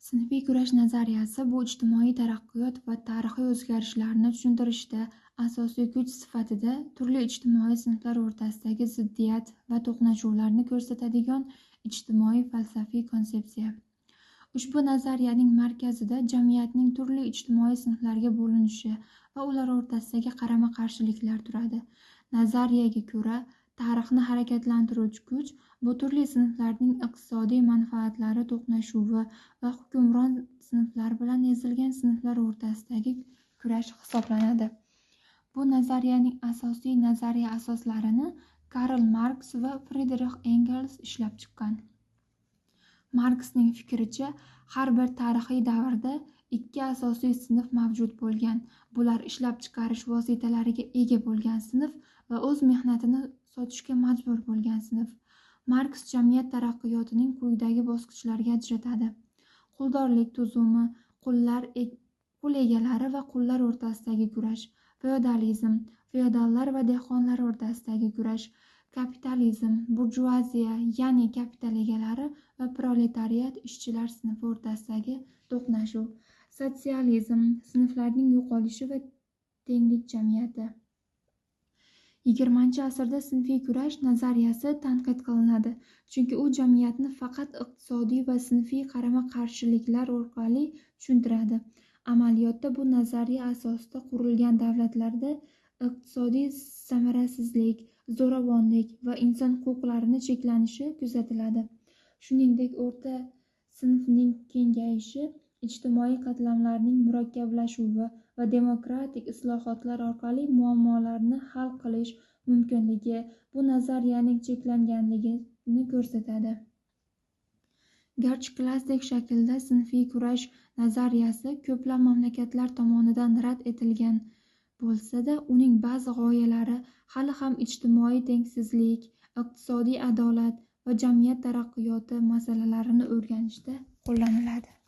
Sinfiy kurash nazariyasi bu ijtimoiy taraqqiyot va tarixiy o'zgarishlarni tushuntirishda asosiy kuch sifatida turli ijtimoiy sinflar o'rtasidagi ziddiyat va to'qnashuvlarni ko'rsatadigan ijtimoiy falsafiy konsepsiya. Ushbu nazariyaning markazida jamiyatning turli ijtimoiy sinflarga bo'linishi va ular o'rtasidagi qarama-qarshiliklar turadi. Nazariyaga ko'ra, tarixni harakatlantiruvchi kuch bu turli sinflarning iqtisodiy manfaatlari to'qnashuvi va hukmron sinflar bilan ezilgan sinflar o'rtasidagi kurash hisoblanadi. Bu nazariyaning asosiy nazariya asoslarini Karl Marks va Friedrich Engels ishlab chiqqan. Marksning fikricha, har bir tarixiy davrda ikki asosiy sinf mavjud bo'lgan. Bular ishlab chiqarish vositalariga ega bo'lgan sinf va o'z mehnatini sotishga majbur bo'lgan sinf. Marks jamiyat taraqqiyotining quyidagi bosqichlariga ajratadi. Quldorlik tuzumi, qul egalari va qullar o'rtasidagi kurash, feodalizm, feodallar va dehqonlar o'rtasidagi kurash, kapitalizm, burjuaziya, ya'ni kapital egalari va proletariat ishchilar sinfi o'rtasidagi to'qnashuv, sotsializm, sinflarning yo'qolishi va tenglik jamiyati. 20-asrda sinfiy kurash nazariyasi tanqid qilinadi, chunki u jamiyatni faqat iqtisodiy va sinfiy qarama-qarshiliklar orqali tushuntiradi. Amaliyotda bu nazariya asosida qurilgan davlatlarda iqtisodiy samarasizlik, zo'ravonlik va inson huquqlarini cheklanishi kuzatiladi. Shuningdek, o'rta sinfning kengayishi, ijtimoiy qatlamlarning murakkablashuvi va demokratik islohotlar orqali muammolarni hal qilish mumkinligi bu nazariyaning cheklanganligini ko'rsatadi. Garchi klassik shaklda sinfiy kurash nazariyasi ko'plab mamlakatlar tomonidan rad etilgan bo'lsa-da, uning ba'zi g'oyalari hali ham ijtimoiy tengsizlik, iqtisodiy adolat va jamiyat taraqqiyoti masalalarini o'rganishda qo'llaniladi.